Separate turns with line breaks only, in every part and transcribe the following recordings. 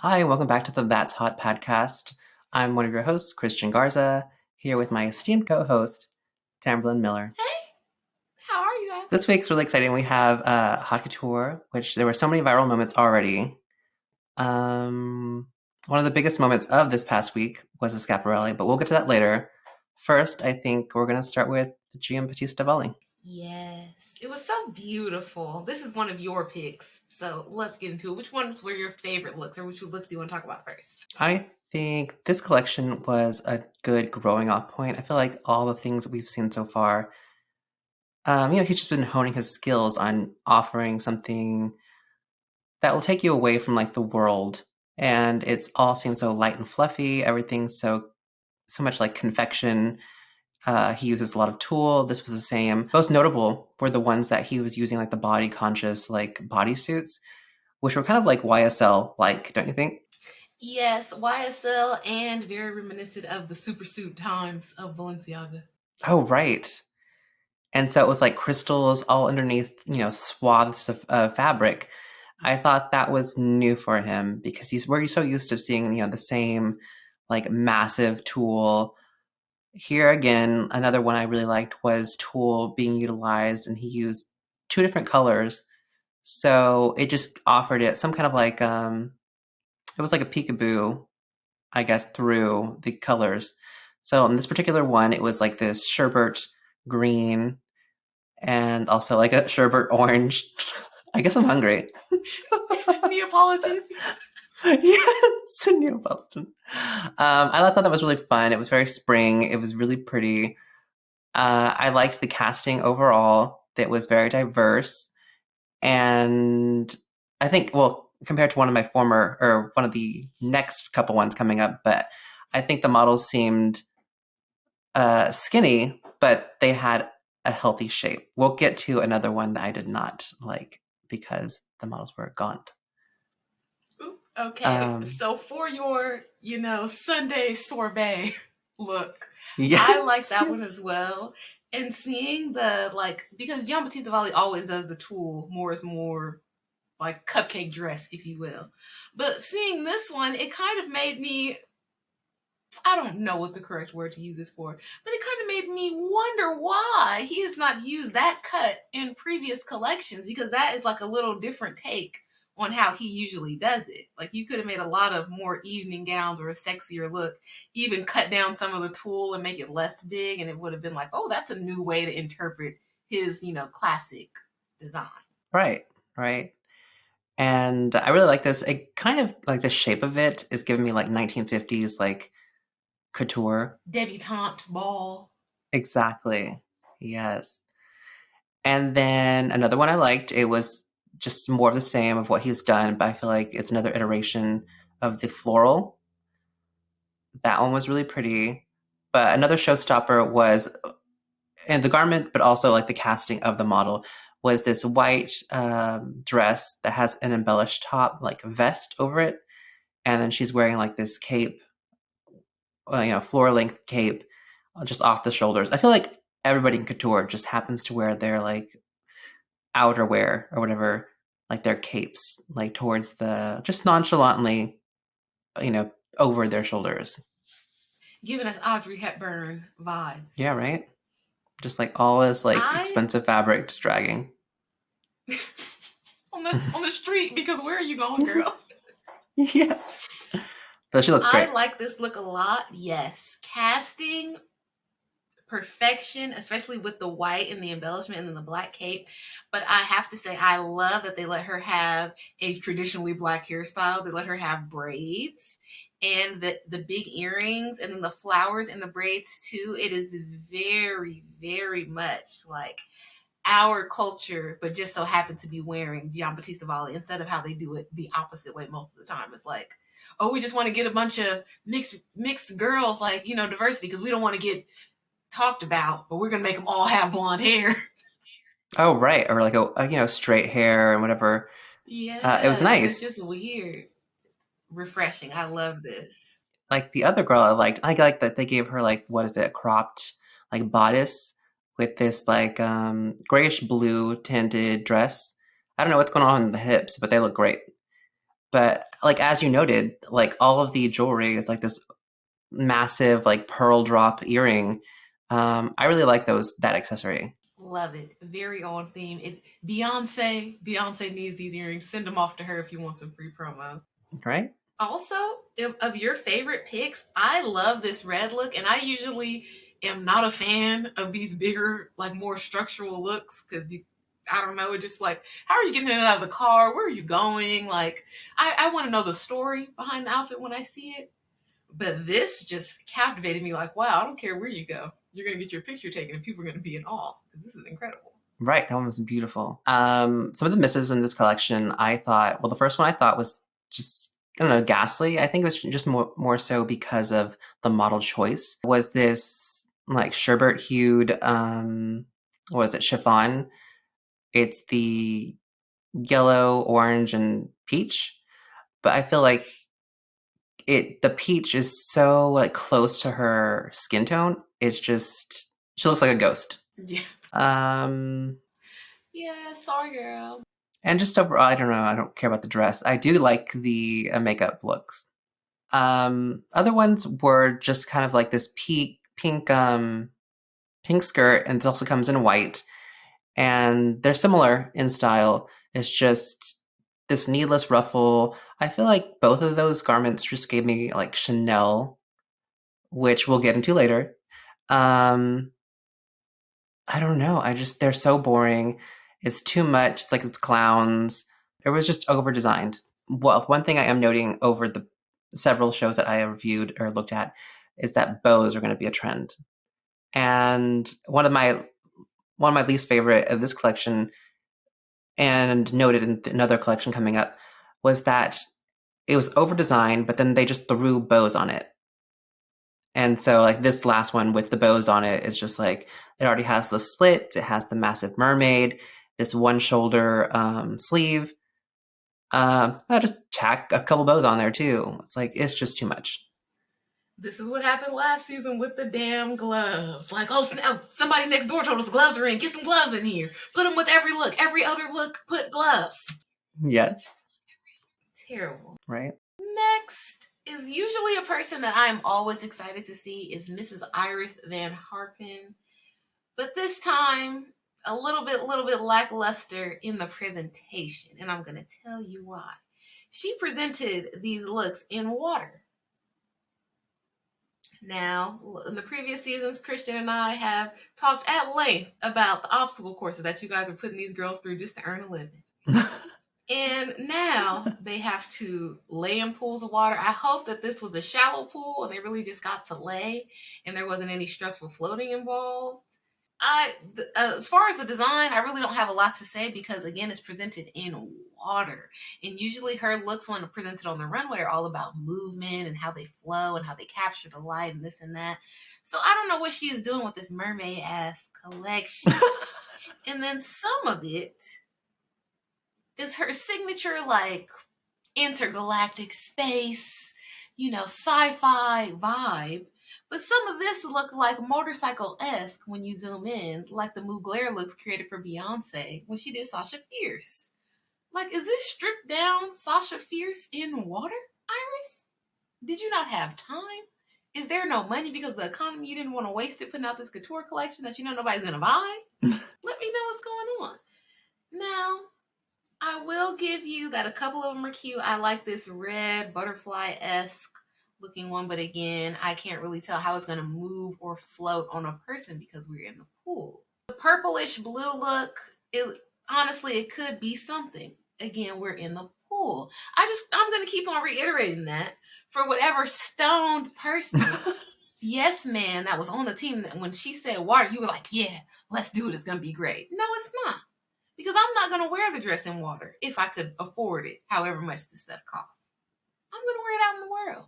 Hi, welcome back to the That's Hot podcast. I'm one of your hosts, Christian Garza, here with my esteemed co-host, Tamberlyn Miller.
Hey, how are you guys?
This week's really exciting. We have Haute Couture, which there were so many viral moments already. One of the biggest moments of this past week was the Schiaparelli, but we'll get to that later. First, I think we're going to start with the Giambattista Valli.
Yes, it was so beautiful. This is one of your picks, so let's get into it. Which ones were your favorite looks, or which looks do you want to talk about first?
I think this collection was a good growing off point. I feel like all the things that we've seen so far he's just been honing his skills on offering something that will take you away from like the world. And it's all seems so light and fluffy. Everything's so much like confection. He uses a lot of tulle. This was the same. Most notable were the ones that he was using like the body conscious like bodysuits, which were kind of like YSL like, don't you think?
Yes, YSL and very reminiscent of the supersuit times of Balenciaga.
Oh, right. And so it was like crystals all underneath, swaths of fabric. I thought that was new for him because we're so used to seeing, the same like massive tulle. Here again, another one I really liked was tulle being utilized, and he used two different colors. So it just offered it some kind of like, it was like a peekaboo, I guess, through the colors. So in this particular one, it was like this sherbet green and also like a sherbet orange. I guess I'm hungry.
Neapolitan.
Yes, Neapolitan. I thought that was really fun. It was very spring. It was really pretty. I liked the casting overall. It was very diverse. And I think, well, compared to one of my former, or one of the next couple ones coming up, but I think the models seemed skinny, but they had a healthy shape. We'll get to another one that I did not like because the models were gaunt.
Okay,
Um,
so for your, Sunday sorbet look, I like
yes,
that one
yes.
as well. And seeing the because Giambattista Valli always does the tool more is more like cupcake dress, if you will. But seeing this one, it kind of made me, I don't know what the correct word to use this for, but it kind of made me wonder why he has not used that cut in previous collections, because that is like a little different take on how he usually does it. Like you could have made a lot of more evening gowns or a sexier look, even cut down some of the tulle and make it less big, and it would have been like, oh, that's a new way to interpret his, classic design.
Right, right. And I really like this. It kind of like the shape of it is giving me like 1950s like couture.
Debutante ball.
Exactly. Yes. And then another one I liked, it was just more of the same of what he's done, but I feel like it's another iteration of the floral. That one was really pretty. But another showstopper was in the garment, but also like the casting of the model was this white dress that has an embellished top, like vest over it, and then she's wearing like this cape, floor length cape, just off the shoulders. I feel like everybody in couture just happens to wear their like outerwear or whatever, like their capes, like towards the just nonchalantly, you know, over their shoulders.
Giving us Audrey Hepburn
Yeah,
vibes.
right. Just like all this like
I
expensive fabric just dragging.
on the street, because where are you going, girl?
Yes, but she looks
I
great.
like this look a lot. Yes, casting perfection, especially with the white and the embellishment and then the black cape. But I have to say, I love that they let her have a traditionally black hairstyle. They let her have braids and the big earrings and then the flowers and the braids too. It is very, very much like our culture, but just so happen to be wearing Giambattista Valli instead of how they do it the opposite way most of the time. It's like, oh, we just want to get a bunch of mixed girls, like, diversity, because we don't want to get talked about, but we're gonna make them all have blonde hair.
Oh, right, or like straight hair and whatever. It was
Yes, it's just
nice.
weird, refreshing. I love this.
Like the other girl I liked, I like that they gave her like what is it, cropped like bodice with this like grayish blue tinted dress. I don't know what's going on in the hips, but they look great. But Like as you noted, like all of the jewelry is like this massive like pearl drop earring. I really like that accessory.
Love it. Very on theme. Beyonce needs these earrings. Send them off to her if you want some free promo.
Right?
Also, of your favorite picks, I love this red look, and I usually am not a fan of these bigger, like more structural looks because I don't know, it just like, how are you getting in and out of the car? Where are you going? Like, I want to know the story behind the outfit when I see it. But this just captivated me. Like, wow, I don't care where you go, you're gonna get your picture taken, and people are gonna be in awe because this is incredible.
Right, that one was beautiful. Some of the misses in this collection, I thought, well, the first one I thought was just, I don't know, ghastly. I think it was just more so because of the model choice. Was this like sherbet hued, what was it, chiffon? It's the yellow, orange, and peach. But I feel like the peach is so like close to her skin tone. It's just, she looks like a ghost.
Yeah.
Um,
Yeah, sorry, girl.
And just overall, I don't know. I don't care about the dress. I do like the makeup looks. Other ones were just kind of like this pink skirt, and it also comes in white. And they're similar in style. It's just this needless ruffle. I feel like both of those garments just gave me like Chanel, which we'll get into later. Um, I don't know. They're so boring. It's too much. It's like it's clowns. It was just over designed. Well, one thing I am noting over the several shows that I have reviewed or looked at is that bows are going to be a trend. And one of my least favorite of this collection, and noted in another collection coming up, was that it was over designed, but then they just threw bows on it. And so, like, this last one with the bows on it is just like, it already has the slit, it has the massive mermaid, this one shoulder sleeve. I just tack a couple bows on there too. It's like, it's just too much.
This is what happened last season with the damn gloves. Like, oh, somebody next door told us gloves are in. Get some gloves in here. Put them with every look. Every other look, put gloves.
Yes.
Terrible.
Right?
Next is usually a person that I'm always excited to see is Mrs. Iris Van Harpen. But this time, a little bit lackluster in the presentation. And I'm going to tell you why. She presented these looks in water. Now, in the previous seasons, Christian and I have talked at length about the obstacle courses that you guys are putting these girls through just to earn a living. And now they have to lay in pools of water. I hope that this was a shallow pool and they really just got to lay and there wasn't any stressful floating involved. As far as the design, I really don't have a lot to say because again, it's presented in water, and usually her looks when presented on the runway are all about movement and how they flow and how they capture the light and this and that. So I don't know what she was doing with this mermaid ass collection. And then some of it is her signature like intergalactic space, sci-fi vibe. But some of this looked like motorcycle-esque when you zoom in, like the Mugler looks created for Beyonce when she did Sasha Fierce. Like, is this stripped down Sasha Fierce in water, Iris? Did you not have time? Is there no money because of the economy you didn't want to waste it putting out this couture collection that you know nobody's gonna buy? Let me know what's going on. Now, I will give you that a couple of them are cute. I like this red butterfly-esque looking one, but again, I can't really tell how it's going to move or float on a person because we're in the pool. The purplish blue look, honestly, it could be something. Again, we're in the pool. I'm going to keep on reiterating that for whatever stoned person, yes, man, that was on the team, that when she said water, you were like, yeah, let's do it. It's going to be great. No, it's not. Because I'm not going to wear the dress in water if I could afford it, however much this stuff costs. I'm going to wear it out in the world.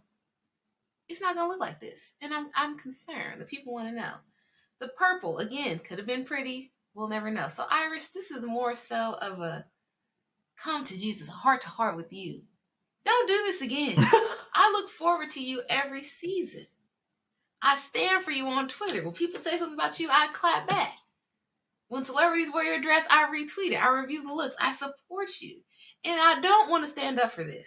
It's not going to look like this. And I'm concerned. The people want to know. The purple, again, could have been pretty. We'll never know. So, Iris, this is more so of a come to Jesus, a heart to heart with you. Don't do this again. I look forward to you every season. I stand for you on Twitter. When people say something about you, I clap back. When celebrities wear your dress, I retweet it. I review the looks. I support you. And I don't want to stand up for this.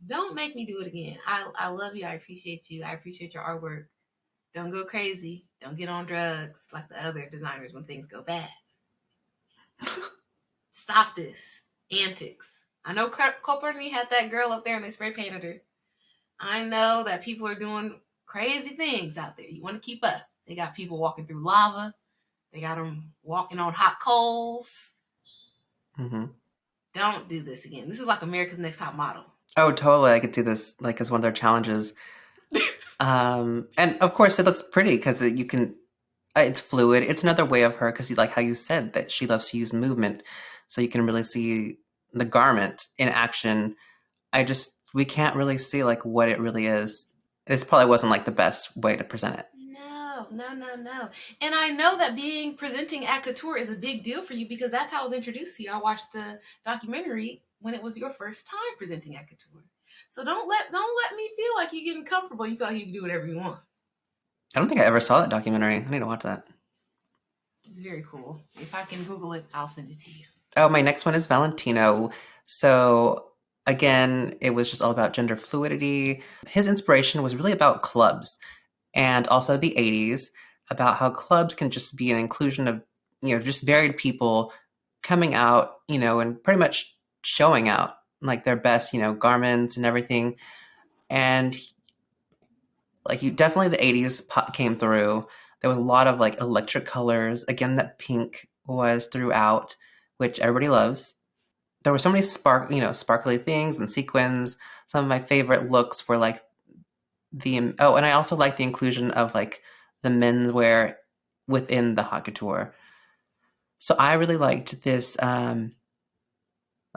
Don't make me do it again. I love you. I appreciate you. I appreciate your artwork. Don't go crazy. Don't get on drugs like the other designers when things go bad. Stop this antics. I know Coperni had that girl up there and they spray painted her. I know that people are doing crazy things out there. You want to keep up. They got people walking through lava. They got them walking on hot coals.
Hmm.
Don't do this again. This is like America's Next Top Model.
Oh, totally. I could see this like as one of their challenges. And of course, it looks pretty because you can. It's fluid. It's another way of her because, like how you said, that she loves to use movement, so you can really see the garment in action. We can't really see like what it really is. This probably wasn't like the best way to present it.
No, no, no, no. And I know that being presenting at Couture is a big deal for you because that's how I was introduced to you. I watched the documentary when it was your first time presenting at Couture. So don't let me feel like you're getting comfortable. You feel like you can do whatever you want.
I don't think I ever saw that documentary. I need to watch that.
It's very cool. If I can Google it, I'll send it to you.
Oh, my next one is Valentino. So again, it was just all about gender fluidity. His inspiration was really about clubs and also the 80s, about how clubs can just be an inclusion of, just varied people coming out, and pretty much showing out like their best, garments and everything. And like you definitely the 80s came through. There was a lot of like electric colors. Again, that pink was throughout, which everybody loves. There were so many sparkly things and sequins. Some of my favorite looks were like and I also like the inclusion of like the menswear within the haute couture. So I really liked this. I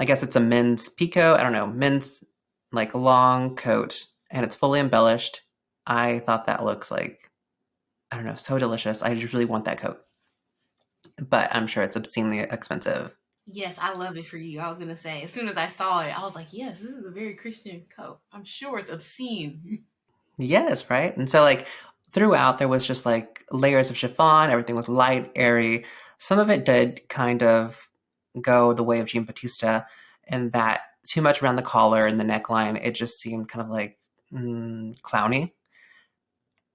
guess it's a men's pico. I don't know, men's like long coat, and it's fully embellished. I thought that looks like, I don't know, so delicious. I just really want that coat, but I'm sure it's obscenely expensive.
Yes, I love it for you. I was gonna say, as soon as I saw it, I was like, yes, this is a very Christian coat. I'm sure it's obscene.
Yes, right? And so like throughout there was just like layers of chiffon, everything was light, airy. Some of it did kind of go the way of Jean Bautista and that too much around the collar and the neckline, it just seemed kind of like clowny.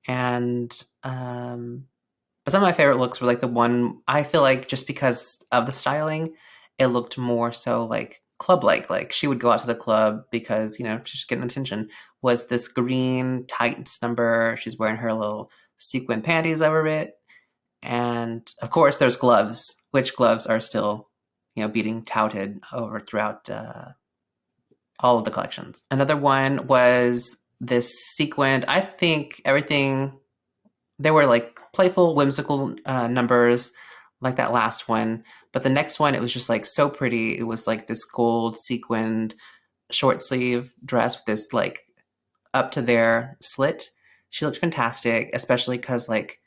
And but some of my favorite looks were like the one I feel like just because of the styling, it looked more so like club like she would go out to the club because she's getting attention. Was this green tights number? She's wearing her little sequin panties over it, and of course there's gloves, which gloves are still being touted over throughout all of the collections. Another one was this sequined. I think everything they were like playful, whimsical numbers, like that last one. But the next one, it was just like so pretty. It was like this gold sequined short sleeve dress with this like up to there slit. She looked fantastic, especially because like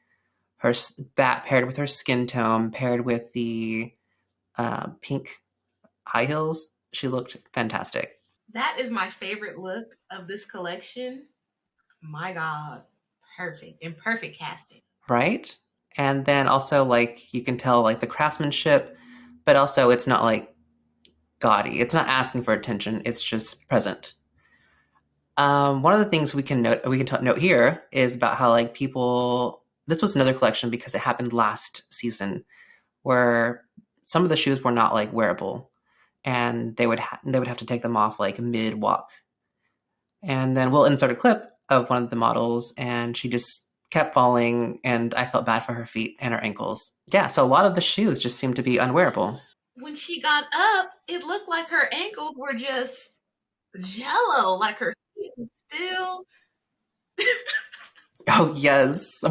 her that paired with her skin tone, paired with the pink high heels, she looked fantastic.
That is my favorite look of this collection. My God, perfect and perfect casting.
Right? And then also like you can tell like the craftsmanship, but also it's not like gaudy. It's not asking for attention. It's just present. One of the things we can note here is about how like people. This was another collection because it happened last season, where some of the shoes were not like wearable, and they would have to take them off like mid walk. And then we'll insert a clip of one of the models, and she just kept falling, and I felt bad for her feet and her ankles. Yeah, so a lot of the shoes just seemed to be unwearable.
When she got up, it looked like her ankles were just jello, like her feet were still.
Oh yes,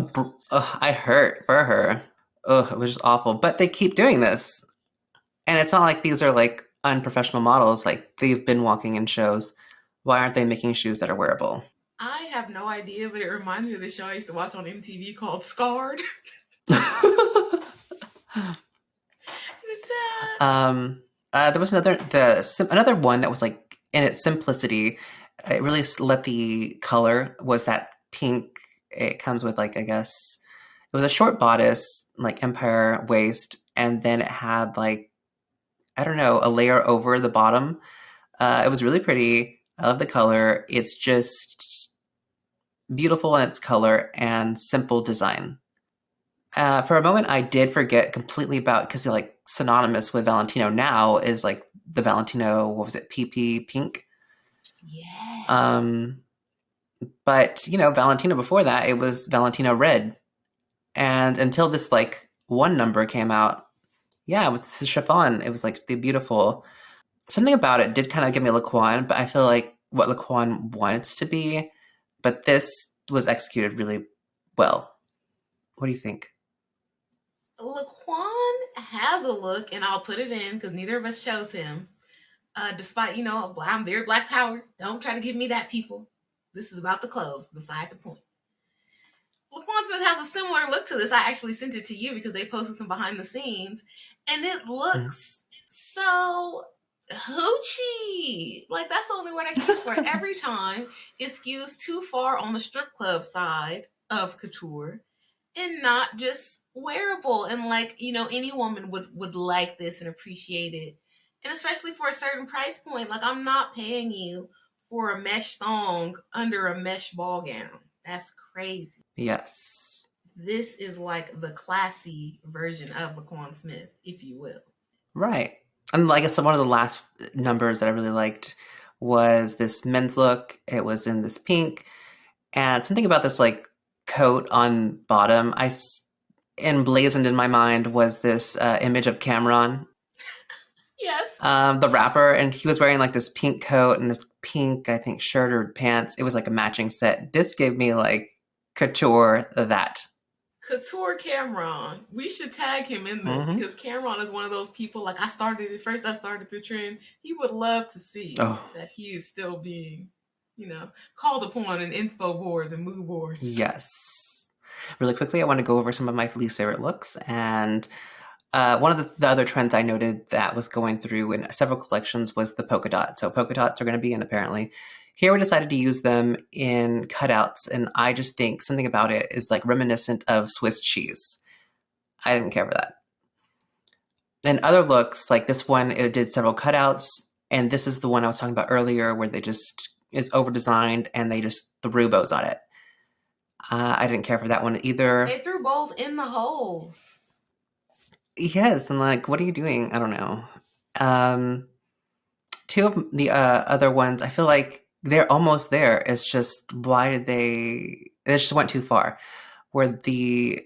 I hurt for her. Ugh, it was just awful. But they keep doing this, and it's not like these are like unprofessional models. Like they've been walking in shows. Why aren't they making shoes that are wearable?
I have no idea, but it reminds me of the show I used to watch on MTV called Scarred. It's sad.
There was another one that was like in its simplicity. It really let the color was that pink. It comes with like I guess it was a short bodice, like empire waist, and then it had like I don't know a layer over the bottom. It was really pretty. I love the color. It's just beautiful in its color and simple design. For a moment, I did forget completely about because like synonymous with Valentino now is like the Valentino. What was it? PP pink.
Yes.
Um, but Valentino before that, it was Valentino red. And until this like one number came out, yeah, it was this chiffon. It was like the beautiful. Something about it did kind of give me Laquan, but I feel like what Laquan wants to be, but this was executed really well. What do you think?
Laquan has a look, and I'll put it in because neither of us chose him. Despite, I'm very black power. Don't try to give me that, people. This is about the clothes, beside the point. Laquan Smith has a similar look to this. I actually sent it to you because they posted some behind the scenes, and it
Mm.
looks so hoochie. Like, that's the only word I can use for it. Every time it skews too far on the strip club side of couture and not just wearable. And like, any woman would like this and appreciate it. And especially for a certain price point. Like, I'm not paying you for a mesh thong under a mesh ball gown. That's crazy.
Yes.
This is like the classy version of Laquan Smith, if you will.
Right. And I guess one of the last numbers that I really liked was this men's look. It was in this pink, and something about this like coat on bottom. Emblazoned in my mind was this image of Cameron,
Yes.
the rapper, and he was wearing like this pink coat and this pink, I think, shirt or pants. It was like a matching set. This gave me like couture that.
Couture Cameron. We should tag him in this
Mm-hmm.
because Cameron is one of those people. Like, I started the trend. He would love to see
Oh,
that he is still being, called upon in inspo boards and mood boards.
yes. Really quickly, I want to go over some of my least favorite looks. And one of the other trends I noted that was going through in several collections was the polka dot. So polka dots are going to be in apparently. Here we decided to use them in cutouts, and I just think something about it is like reminiscent of Swiss cheese. I didn't care for that. And other looks, like this one, it did several cutouts, and this is the one I was talking about earlier where they just is over designed and they just threw bows on it. I didn't care for that one
They
either.
threw bowls in the holes.
Yes, and like, what are you doing? I don't know. Um, Two of the other ones, I feel like they're almost there. It's just why did they? It just went too far. Where the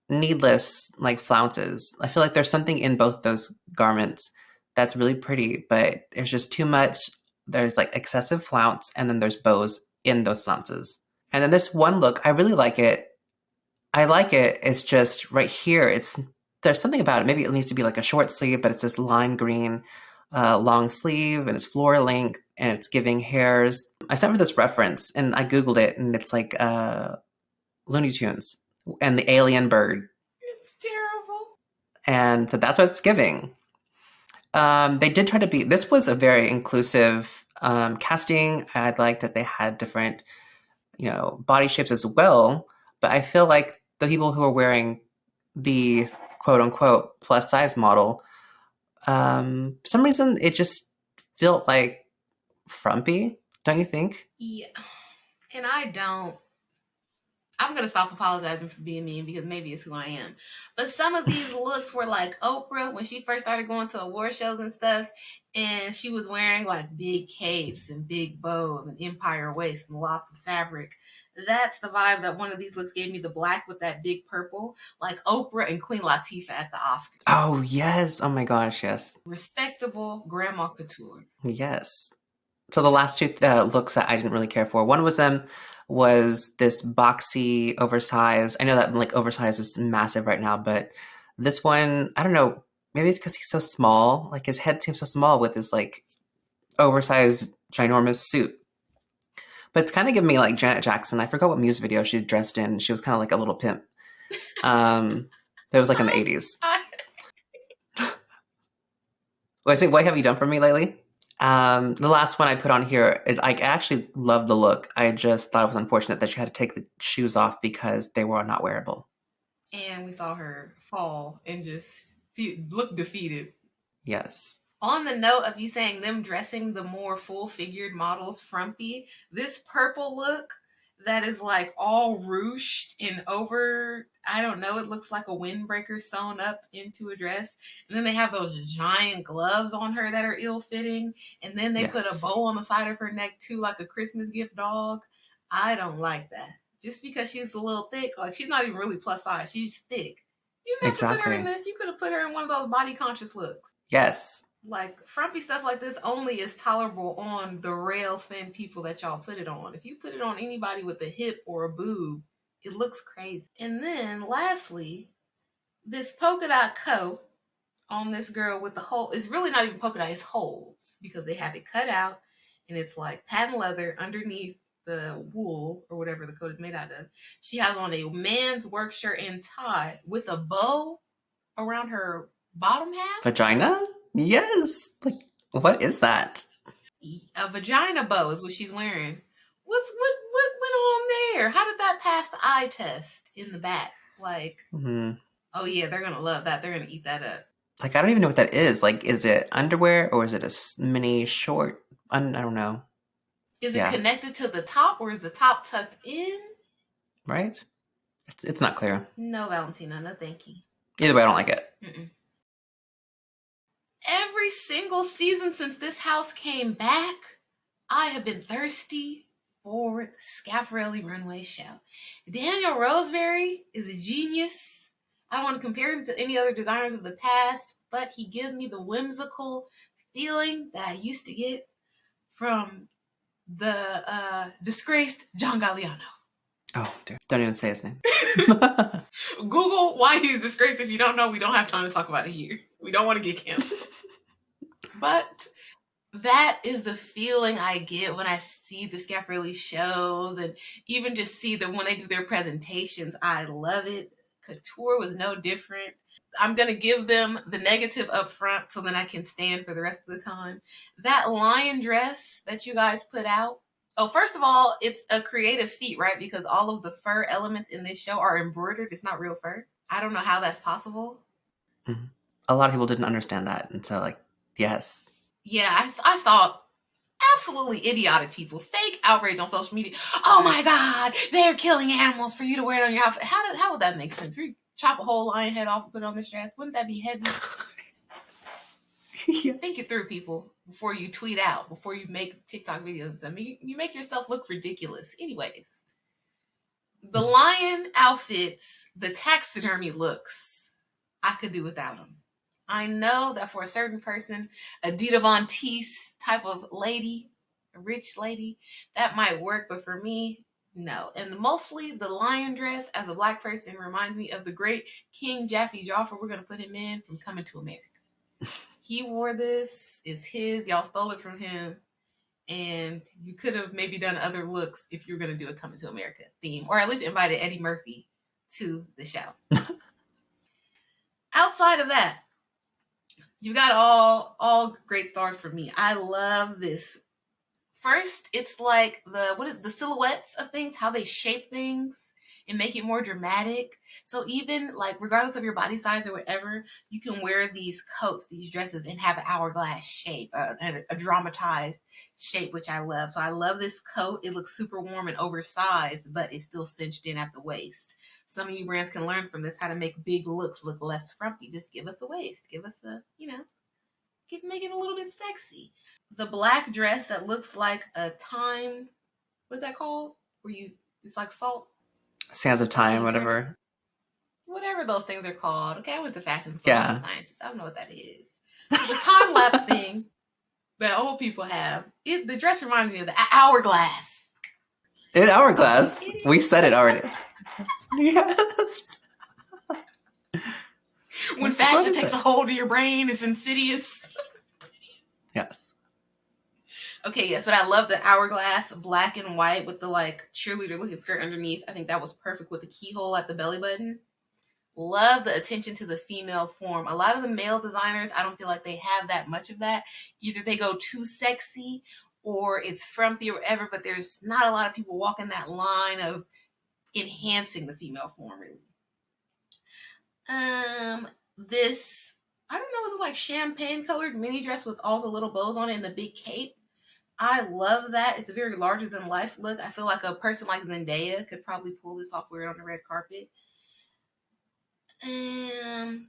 needless like flounces, I feel like there's something in both those garments that's really pretty, but there's just too much. There's like excessive flounce, and then there's bows in those flounces. And then this one look, I really like it. I like it. It's just right here. There's something about it. Maybe it needs to be like a short sleeve, but it's this lime green long sleeve, and it's floor length, and it's giving hairs. I sent for this reference, and I googled it, and it's like Looney Tunes and the alien bird,
It's terrible.
and so that's what it's giving. They did try to be. This was a very inclusive casting. I like that they had different body shapes as well. But I feel like the people who are wearing the quote unquote plus size model, for some reason it just felt like frumpy, don't you think?
Yeah. And I'm gonna stop apologizing for being mean because maybe it's who I am. But some of these looks were like Oprah when she first started going to award shows and stuff, and she was wearing like big capes and big bows and empire waist and lots of fabric. That's the vibe that one of these looks gave me. The black with that big purple, like Oprah and Queen Latifah at the Oscars.
Oh yes, oh my gosh, yes,
Respectable grandma couture.
yes. So the last two looks that I didn't really care for. One was this boxy, oversized. I know that like oversized is massive right now, but this one, I don't know. Maybe it's because he's so small. Like his head seems so small with his like oversized, ginormous suit. But it's kind of giving me like Janet Jackson. I forgot what music video she's dressed in. She was kind of like a little pimp. Um, that was like in the
I,
80s.
I
Well, I say, what have you done for me lately? The last one I put on here, I actually love the look. I just thought it was unfortunate that she had to take the shoes off because they were not wearable.
and we saw her fall and just look defeated.
Yes.
On the note of you saying them dressing the more full figured models frumpy, this purple look that is like all ruched and over, I don't know, it looks like a windbreaker sewn up into a dress. And then they have those giant gloves on her that are ill fitting. And then they put a
Yes.
bow on the side of her neck too, like a Christmas gift dog. I don't like that. Just because she's a little thick, like she's not even really plus size, she's thick. You didn't have to put her in
Exactly.
this. You could have put her in one of those body conscious looks.
Yes.
Like frumpy stuff like this only is tolerable on the rail thin people that y'all put it on. If you put it on anybody with a hip or a boob, it looks crazy. And then lastly, this polka dot coat on this girl with the hole is really not even polka dot, it's holes because they have it cut out and it's like patent leather underneath the wool or whatever the coat is made out of. She has on a man's work shirt and tie with a bow around her bottom half.
Vagina? Yes. Like, what is that?
A vagina bow is what she's wearing. What went on there? How did that pass the eye test in the back? Like, oh yeah, they're gonna love that. They're gonna eat that up.
Like, I don't even know what that is. Like, is it underwear or is it a mini short? I don't know.
Is it
Yeah.
connected to the top or is the top tucked in?
Right? It's not clear.
No, Valentina, no thank you.
Either way, I don't like it.
Mm-mm. Every single season since this house came back, I have been thirsty for the Schiaparelli Runway show. Daniel Roseberry is a genius. I don't want to compare him to any other designers of the past, but he gives me the whimsical feeling that I used to get from the disgraced John Galliano.
Oh, dear. Don't even say his name.
Google why he's disgraced if you don't know. We don't have time to talk about it here. We don't want to get canceled. But that is the feeling I get when I see the Schiaparelli shows and even just see them when they do their presentations. I love it. Couture was no different. I'm going to give them the negative up front so then I can stand for the rest of the time. That lion dress that you guys put out. Oh, first of all, it's a creative feat, right? Because all of the fur elements in this show are embroidered. It's not real fur. I don't know how that's possible.
Mm-hmm. A lot of people didn't understand that. And so, like, yes.
Yeah, I saw absolutely idiotic people, fake outrage on social media. Oh my God, they're killing animals for you to wear it on your outfit. How would that make sense? We chop a whole lion head off and put it on this dress. Wouldn't that be heavy? Yes. Think it through, people, before you tweet out, before you make TikTok videos. I mean, you make yourself look ridiculous. Anyways, the lion outfits, the taxidermy looks, I could do without them. I know that for a certain person, a Dita Von Teese type of lady, a rich lady, that might work. But for me, no. And mostly the lion dress as a Black person reminds me of the great King Jaffe Joffer. We're going to put him in from Coming to America. He wore this. It's his. Y'all stole it from him. And you could have maybe done other looks if you were going to do a Coming to America theme. Or at least invited Eddie Murphy to the show. Outside of that, you got all great stars for me. I love this. First, it's like the silhouettes of things, how they shape things and make it more dramatic. So even like regardless of your body size or whatever, you can wear these coats, these dresses, and have an hourglass shape, a dramatized shape, which I love. So I love this coat. It looks super warm and oversized, but it's still cinched in at the waist. Some of you brands can learn from this how to make big looks look less frumpy. Just give us a waist. Give us a, make it a little bit sexy. The black dress that looks like a thyme, what is that called? It's like salt.
Sands of Time, whatever.
Whatever those things are called. Okay, I went to fashion school.
Yeah.
I'm a scientist. I don't know what that is. The time lapse thing that old people have. The dress reminds me of the hourglass.
In hourglass. We said it already. Yes.
When fashion takes a hold of your brain, it's insidious.
Yes.
Okay, yes, but I love the hourglass, black and white with the like cheerleader looking skirt underneath. I think that was perfect with the keyhole at the belly button. Love the attention to the female form. A lot of the male designers, I don't feel like they have that much of that. Either they go too sexy or it's frumpy or whatever, but there's not a lot of people walking that line of enhancing the female form, really. This I don't know, is it like champagne colored mini dress with all the little bows on it and the big cape? I love that. It's a very larger than life look. I feel like a person like Zendaya could probably pull this off, wear it on the red carpet. Um,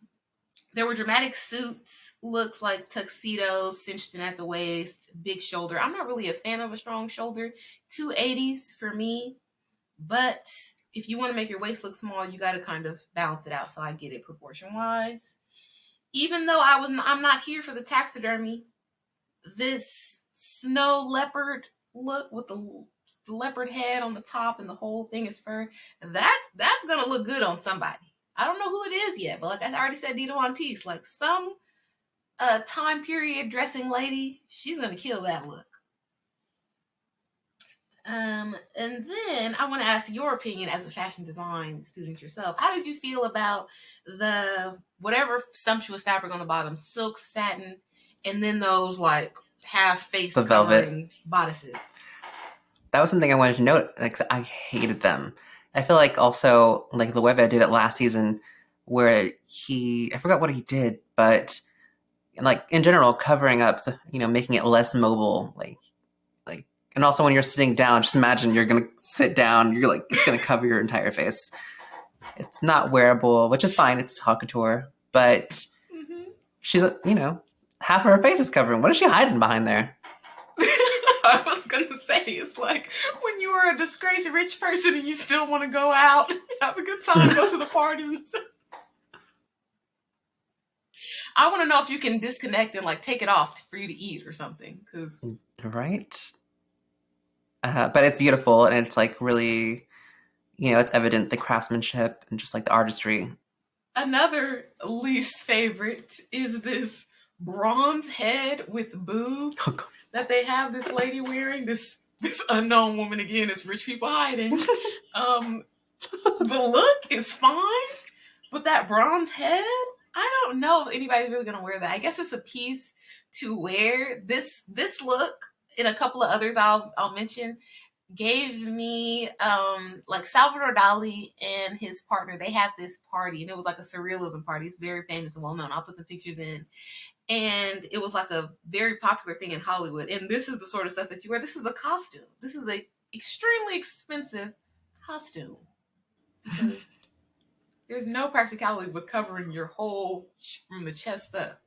there were dramatic suits, looks like tuxedos, cinched in at the waist, big shoulder. I'm not really a fan of a strong shoulder. 280s for me, but if you want to make your waist look small, you got to kind of balance it out. So I get it proportion wise. Even though I'm not here for the taxidermy. This snow leopard look with the leopard head on the top and the whole thing is fur. That's gonna look good on somebody. I don't know who it is yet, but like I already said, Dita Von Teese, like some time period dressing lady, she's gonna kill that look. And then I want to ask your opinion as a fashion design student yourself. How did you feel about the whatever sumptuous fabric on the bottom, silk, satin, and then those like half face
The velvet.
covering bodices?
That was something I wanted to note. Like, I hated them. I feel like also, like, Loewe did it last season where I forgot what he did, but like in general, covering up, making it less mobile, and also when you're sitting down, just imagine you're gonna sit down, you're like, it's gonna cover your entire face. It's not wearable, which is fine. It's haute couture, but she's, half of her face is covering. What is she hiding behind there?
I was gonna say, it's like when you are a disgraced rich person and you still want to go out, have a good time, go to the parties and stuff. I want to know if you can disconnect and like take it off for you to eat or something, because
right. But it's beautiful, and it's like really, it's evident the craftsmanship and just like the artistry.
Another least favorite is this bronze head with boobs that they have this lady wearing. This unknown woman, again, is rich people hiding. The look is fine, but that bronze head, I don't know if anybody's really gonna wear that. I guess it's a piece to wear. This look and a couple of others I'll mention gave me like Salvador Dali and his partner. They had this party and it was like a surrealism party. It's very famous and well known. I'll put the pictures in. And it was like a very popular thing in Hollywood. And this is the sort of stuff that you wear. This is a costume. This is a extremely expensive costume because there's no practicality with covering your whole from the chest up.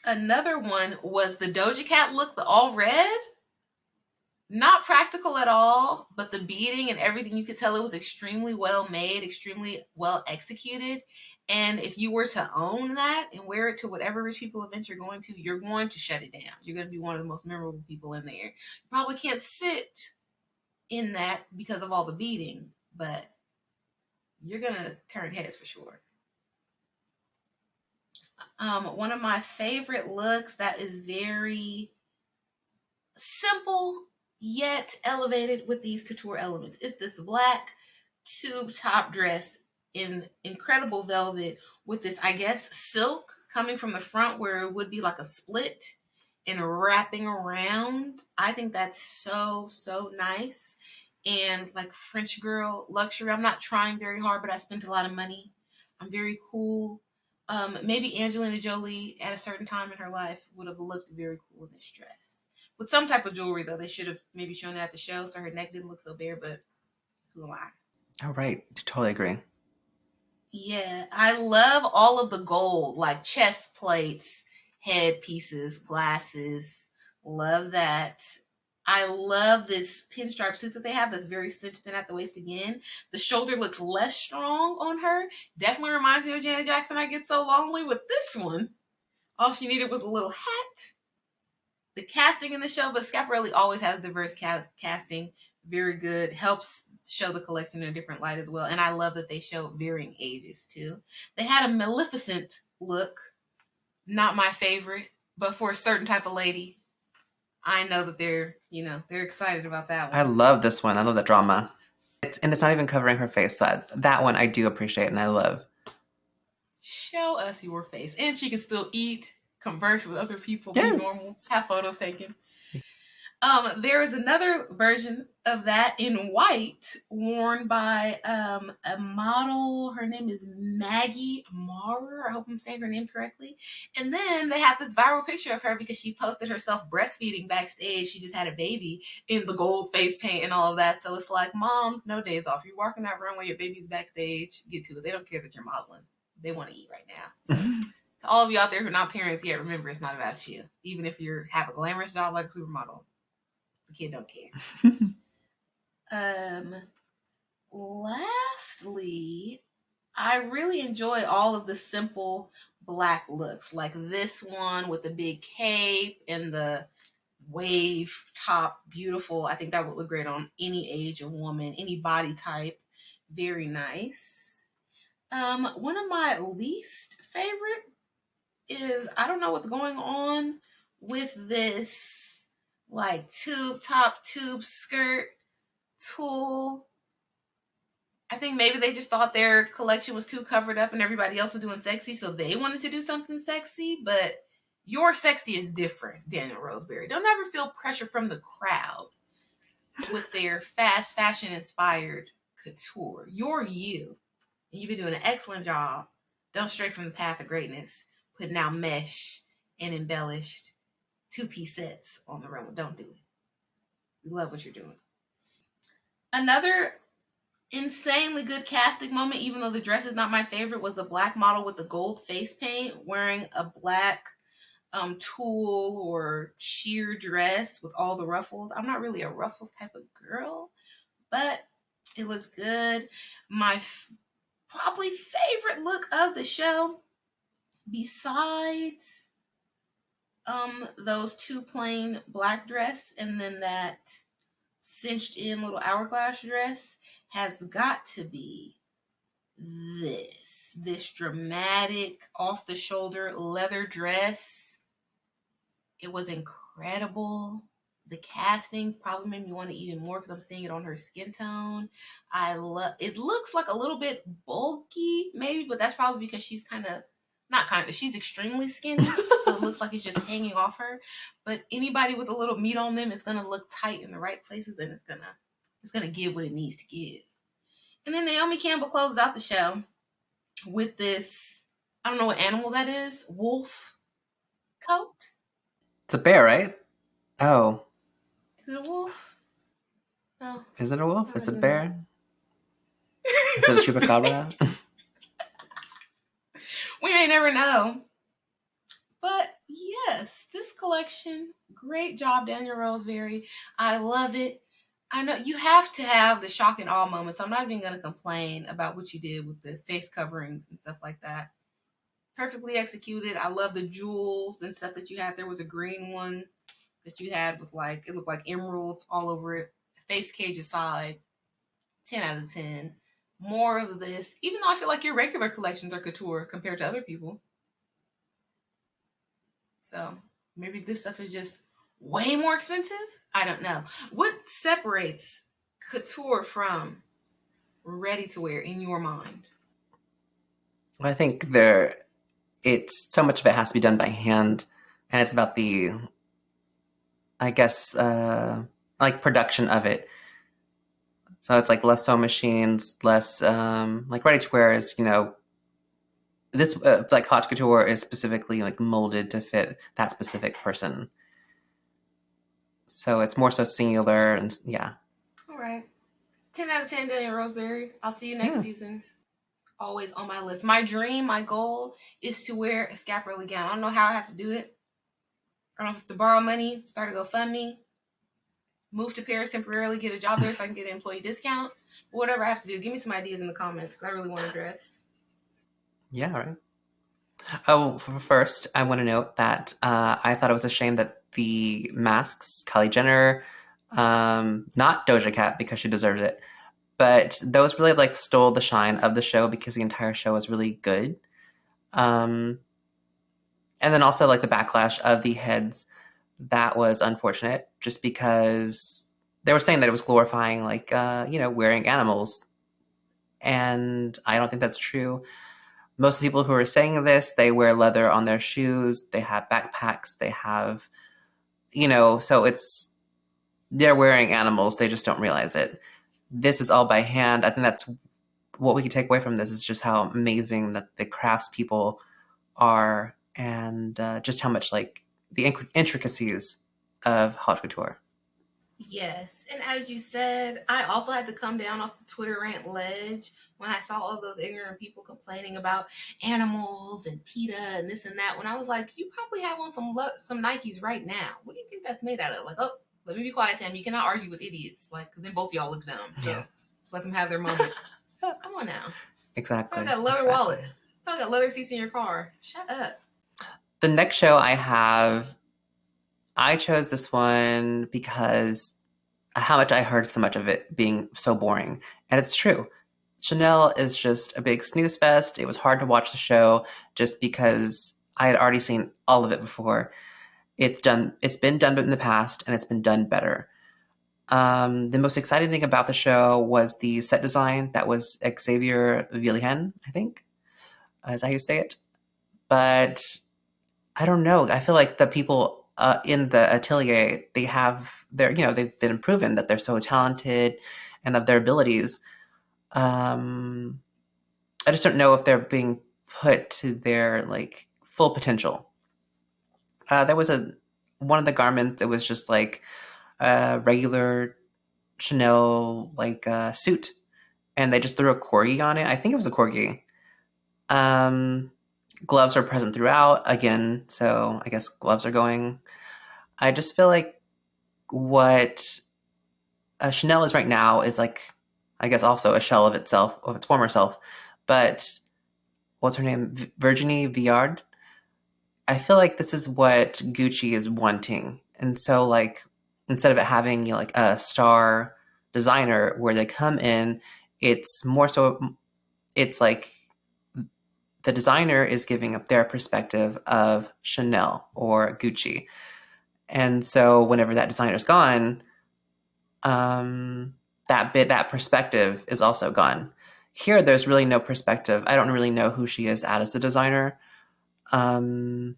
Another one was the Doja Cat look, the all red. Not practical at all, but the beading and everything, you could tell it was extremely well made, extremely well executed. And if you were to own that and wear it to whatever rich people event you're going to, you're going to shut it down. You're going to be one of the most memorable people in there. You probably can't sit in that because of all the beading, but you're going to turn heads for sure. One of my favorite looks that is very simple yet elevated with these couture elements is this black tube top dress in incredible velvet with this, I guess, silk coming from the front where it would be like a split and wrapping around. I think that's so nice and like French girl luxury. I'm not trying very hard, but I spent a lot of money. I'm very cool. Maybe Angelina Jolie at a certain time in her life would have looked very cool in this dress. With some type of jewelry, though. They should have maybe shown it at the show so her neck didn't look so bare, but who am I?
Oh, right. Totally agree.
Yeah, I love all of the gold, like chest plates, head pieces, glasses. Love that. I love this pinstripe suit that they have that's very cinched in at the waist again. The shoulder looks less strong on her. Definitely reminds me of Janet Jackson, I Get So Lonely. With this one, all she needed was a little hat. The casting in the show, but Schiaparelli always has diverse casting. Very good. Helps show the collection in a different light as well. And I love that they show varying ages too. They had a Maleficent look. Not my favorite, but for a certain type of lady, I know that they're excited about that one.
I love this one. I love the drama. It's not even covering her face. So that one I do appreciate and I love.
Show us your face. And she can still eat, converse with other people,
yes.
Be normal, have photos taken. There is another version of that in white, worn by a model. Her name is Maggie Maurer. I hope I'm saying her name correctly. And then they have this viral picture of her because she posted herself breastfeeding backstage. She just had a baby in the gold face paint and all of that. So it's like, moms, no days off. You're walking that runway, your baby's backstage, get to it. They don't care that you're modeling. They want to eat right now. So to all of you out there who are not parents yet, remember it's not about you. Even if you have a glamorous job like a supermodel, the kid don't care. Um, Lastly, I really enjoy all of the simple black looks, like this one with the big cape and the wave top. Beautiful. I think that would look great on any age of woman, any body type. Very nice. One of my least favorite is, I don't know what's going on with this like tube top, tube skirt, tulle. I think maybe they just thought their collection was too covered up and everybody else was doing sexy, so they wanted to do something sexy. But your sexy is different, Daniel Roseberry. Don't ever feel pressure from the crowd with their fast fashion inspired couture. You're you. And you've been doing an excellent job. Don't stray from the path of greatness, putting out mesh and embellished two-piece sets on the runway. Don't do it. We love what you're doing. Another insanely good casting moment, even though the dress is not my favorite, was the black model with the gold face paint wearing a black tulle or sheer dress with all the ruffles. I'm not really a ruffles type of girl, but it looks good. My probably favorite look of the show, besides those two plain black dress and then that cinched in little hourglass dress, has got to be this dramatic off the shoulder leather dress. It was incredible. The casting probably made me want it even more because I'm seeing it on her skin tone. I love it. Looks like a little bit bulky maybe, but that's probably because she's she's extremely skinny, so it looks like it's just hanging off her. But anybody with a little meat on them is gonna look tight in the right places, and it's gonna give what it needs to give. And then Naomi Campbell closed out the show with this, I don't know what animal that is, wolf coat.
It's a bear, right? Oh,
Is it a wolf? No,
is it a wolf?
I
Is
don't
it a
even know.
bear? Is it a chupacabra?
We may never know. But yes, this collection, great job, Daniel Roseberry. I love it. I know you have to have the shock and awe moments, so I'm not even going to complain about what you did with the face coverings and stuff like that. Perfectly executed. I love the jewels and stuff that you had. There was a green one that you had with like, it looked like emeralds all over it. Face cage aside, 10 out of 10. More of this, even though I feel like your regular collections are couture compared to other people. So maybe this stuff is just way more expensive. I don't know. What separates couture from ready to wear in your mind?
I think it's so much of it has to be done by hand, and it's about the, I guess, like production of it. So it's like less sewing machines, less like ready to wear is, this like haute couture is specifically like molded to fit that specific person. So it's more so singular and yeah.
All right. 10 out of 10, Daniel Roseberry. I'll see you next
Yeah.
season. Always on my list. My dream, my goal is to wear a scaparelli gown. I don't know how I have to do it. I don't have to borrow money, start a GoFundMe, move to Paris temporarily, get a job there so I can get an employee discount. Whatever I have to do, give me some ideas in the comments because I really want to dress.
Yeah, right. Oh, first, I want to note that I thought it was a shame that the masks, Kylie Jenner, not Doja Cat because she deserves it, but those really like stole the shine of the show because the entire show was really good. Um, and then also like the backlash of the heads, that was unfortunate just because they were saying that it was glorifying like, wearing animals. And I don't think that's true. Most of the people who are saying this, they wear leather on their shoes, they have backpacks, they have, so they're wearing animals, they just don't realize it. This is all by hand. I think that's what we can take away from this is just how amazing that the craftspeople are and just how much like the intricacies of haute couture.
Yes, and as you said, I also had to come down off the Twitter rant ledge when I saw all those ignorant people complaining about animals and PETA and this and that. When I was like, you probably have on some Nikes right now. What do you think that's made out of? Like, oh, let me be quiet, Sam. You cannot argue with idiots. Like, because then both y'all look dumb.
Yeah,
So just let them have their moment. Come on now. Probably
exactly,
got a leather wallet.
exactly.
Probably got leather seats in your car. Shut up.
The next show I have, I chose this one because how much I heard so much of it being so boring. And it's true. Chanel is just a big snooze fest. It was hard to watch the show just because I had already seen all of it before. It's been done in the past and it's been done better. The most exciting thing about the show was the set design. That was Xavier Villihen, I think, is how you say it. But I don't know. I feel like the people in the atelier, they've been proven that they're so talented and of their abilities. Um, I just don't know if they're being put to their like full potential. There was a one of the garments. It was just like a regular Chanel like suit, and they just threw a corgi on it. I think it was a corgi. Um, Gloves are present throughout again, so I guess gloves are going. I just feel like what Chanel is right now is like, I guess, also a shell of itself, of its former self. But what's her name? Virginie Viard. I feel like this is what Gucci is wanting. And so, like, instead of it having like a star designer where they come in, it's more so, it's like the designer is giving up their perspective of Chanel or Gucci. And so, whenever that designer's gone, um, that perspective is also gone. Here, there's really no perspective. I don't really know who she is as a designer. Um,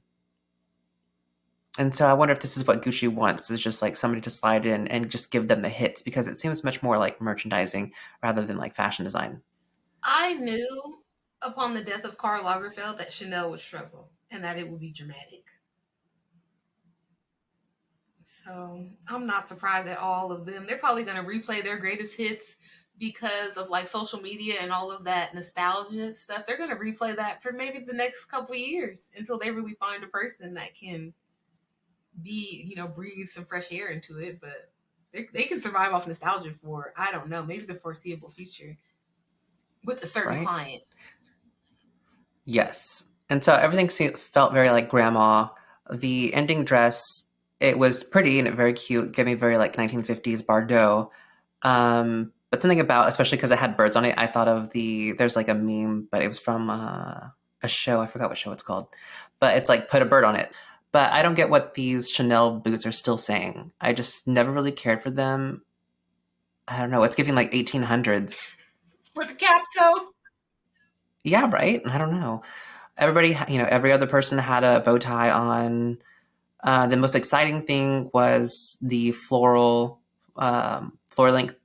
and so I wonder if this is what Gucci wants is just like somebody to slide in and just give them the hits because it seems much more like merchandising rather than like fashion design.
I knew upon the death of Karl Lagerfeld that Chanel would struggle and that it would be dramatic. So I'm not surprised at all of them. They're probably going to replay their greatest hits because of like social media and all of that nostalgia stuff. They're going to replay that for maybe the next couple years until they really find a person that can breathe some fresh air into it. But they can survive off nostalgia for, I don't know, maybe the foreseeable future with a certain
Right?
client.
Yes. And so everything felt very like grandma. The ending dress, it was pretty and very cute, gave me very like 1950s Bardot. But something about, especially because it had birds on it, I thought of there's like a meme, but it was from a show. I forgot what show it's called. But it's like put a bird on it. But I don't get what these Chanel boots are still saying. I just never really cared for them. I don't know. It's giving like 1800s.
With the cap toe.
Yeah, right? I don't know. Every other person had a bow tie on. The most exciting thing was the floor length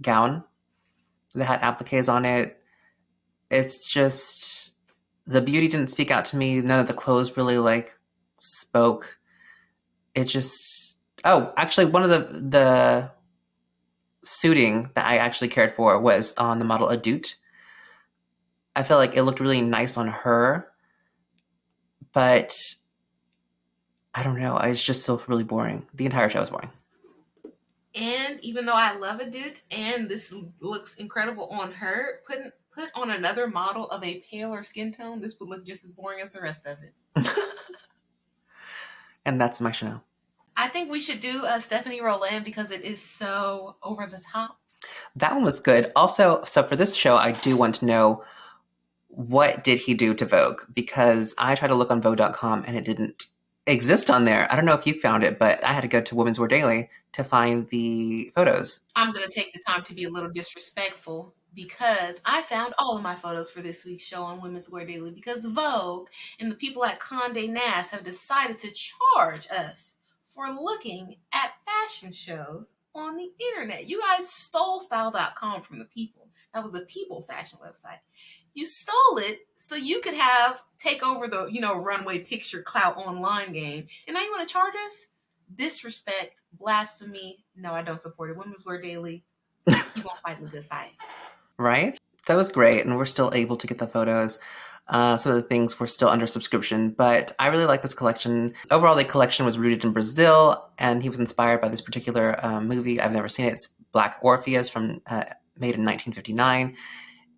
gown that had appliques on it. It's just the beauty didn't speak out to me. None of the clothes really like spoke. It just actually one of the suiting that I actually cared for was on the model Adute. I feel like it looked really nice on her, but I don't know. It's just so really boring. The entire show is boring.
And even though I love a dude and this looks incredible on her, put on another model of a paler skin tone, this would look just as boring as the rest of it.
And that's my Chanel.
I think we should do a Stephanie Roland because it is so over the top.
That one was good. Also, so for this show, I do want to know what did he do to Vogue because I tried to look on Vogue.com and it didn't exist on there. I don't know if you found it, but I had to go to Women's Wear Daily to find the photos.
I'm going to take the time to be a little disrespectful because I found all of my photos for this week's show on Women's Wear Daily because Vogue and the people at Condé Nast have decided to charge us for looking at fashion shows on the internet. You guys stole style.com from the people. That was the people's fashion website. You stole it so you could have take over the, runway picture clout online game. And now you want to charge us? Disrespect, blasphemy. No, I don't support it. Women's Wear Daily, you won't fight the good fight.
Right? So that was great, and we're still able to get the photos. Some of the things were still under subscription, but I really like this collection. Overall, the collection was rooted in Brazil, and he was inspired by this particular movie. I've never seen it. It's Black Orpheus, from made in 1959.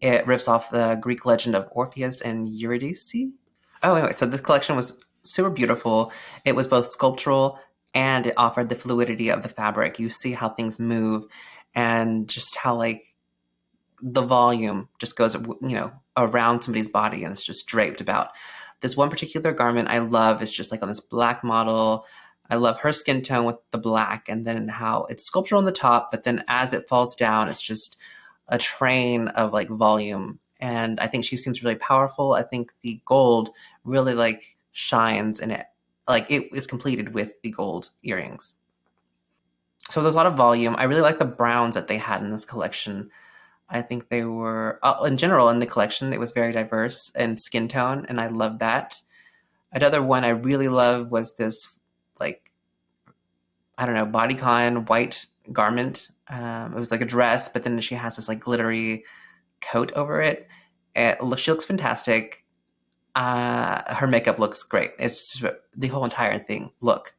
It riffs off the Greek legend of Orpheus and Eurydice. Oh, anyway, so this collection was super beautiful. It was both sculptural and it offered the fluidity of the fabric. You see how things move and just how, like, the volume just goes, around somebody's body and it's just draped about. This one particular garment I love is just like on this black model. I love her skin tone with the black, and then how it's sculptural on the top, but then as it falls down, it's just a train of like volume. And I think she seems really powerful. I think the gold really like shines in it. Like it is completed with the gold earrings. So there's a lot of volume. I really like the browns that they had in this collection. I think they were, in general, in the collection, it was very diverse in skin tone, and I loved that. Another one I really loved was this, like, I don't know, bodycon white garment. It was like a dress, but then she has this like glittery coat over it. She looks fantastic. Her makeup looks great. It's just the whole entire thing. Look.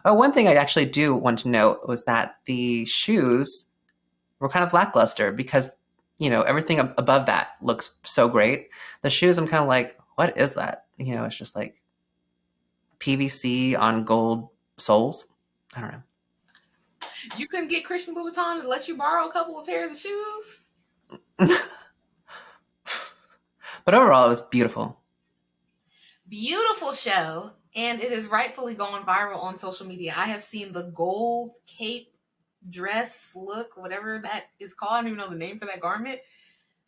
Oh, one thing I actually do want to note was that the shoes were kind of lackluster because, everything above that looks so great. The shoes, I'm kind of like, what is that? It's just like PVC on gold soles. I don't know.
You couldn't get Christian Louboutin to let you borrow a couple of pairs of shoes?
But overall, it was beautiful.
Beautiful show, and it is rightfully going viral on social media. I have seen the gold cape dress look, whatever that is called. I don't even know the name for that garment.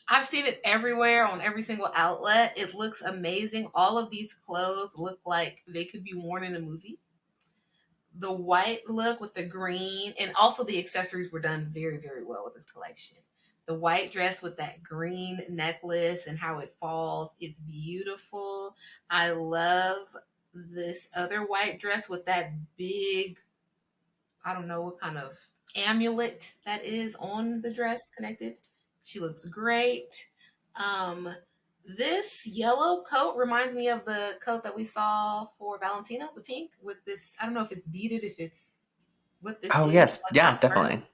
I've seen it everywhere on every single outlet. It looks amazing. All of these clothes look like they could be worn in a movie. The white look with the green, and also the accessories were done very, very well with this collection. The white dress with that green necklace and how it falls, it's beautiful. I love this other white dress with that big, I don't know what kind of amulet that is on the dress connected. She looks great. Um, this yellow coat reminds me of the coat that we saw for Valentino, the pink with this. I don't know if it's beaded, if it's what this
Oh,
is,
yes.
like on
Yeah,
the front.
definitely.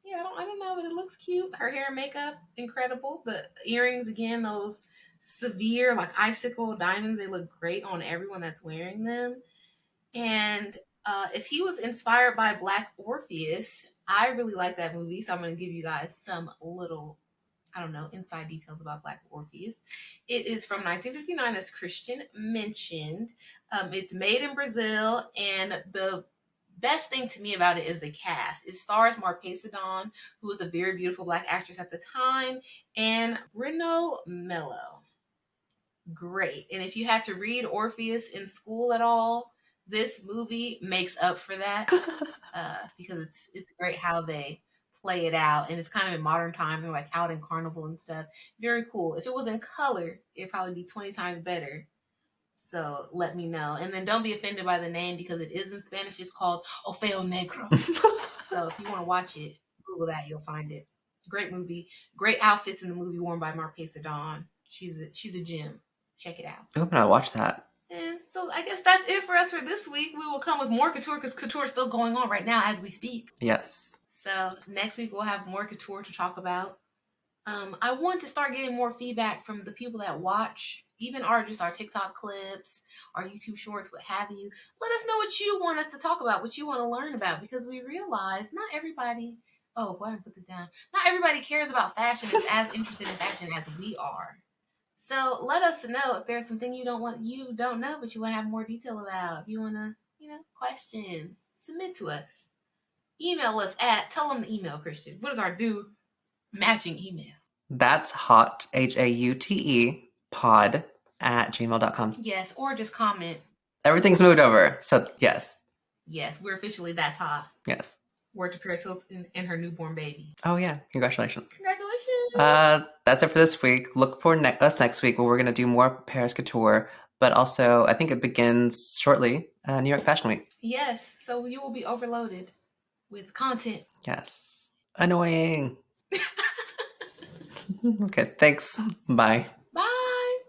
Yeah, I don't know, but it looks cute. Her hair and makeup, incredible. The earrings, again, those severe, like icicle diamonds, they look great on everyone that's wearing them. And if he was inspired by Black Orpheus, I really like that movie. So I'm going to give you guys some little, I don't know, inside details about Black Orpheus. It is from 1959, as Christian mentioned. It's made in Brazil, and the best thing to me about it is the cast. It stars Marpesa Dawn, who was a very beautiful Black actress at the time, and Reno Mello. Great. And if you had to read Orpheus in school at all, this movie makes up for that, because it's great how they play it out, and it's kind of in modern time. They're like out in carnival and stuff. Very cool. If it was in color, it'd probably be 20 times better. So let me know. And then don't be offended by the name because it is in Spanish. It's called Ofeo Negro. So if you want to watch it, Google that. You'll find it. Great movie. Great outfits in the movie worn by Marpesa Dawn. She's a gem. Check it out.
I hope I watch that.
And so I guess that's it for us for this week. We will come with more couture because couture is still going on right now as we speak.
Yes.
So next week we'll have more couture to talk about. I want to start getting more feedback from the people that watch, even our TikTok clips, our YouTube shorts, what have you. Let us know what you want us to talk about, what you want to learn about, because we realize not everybody. Oh, why did I put this down? Not everybody cares about fashion, is as interested in fashion as we are. So let us know if there's something you don't know, but you want to have more detail about. If you want to, questions, submit to us. Email us at, tell them the email, Christian. What is our new matching email?
That's Haute, HAUTE, pod at gmail.com.
Yes, or just comment.
Everything's moved over. So, yes.
Yes, we're officially That's Hot.
Yes.
Word to Paris Hilton and her newborn baby.
Oh yeah, congratulations.
Congratulations.
That's it for this week. Look for us next week where we're going to do more Paris Couture, but also I think it begins shortly, New York Fashion Week.
Yes, so you will be overloaded with content.
Yes. Annoying. Okay, thanks. Bye.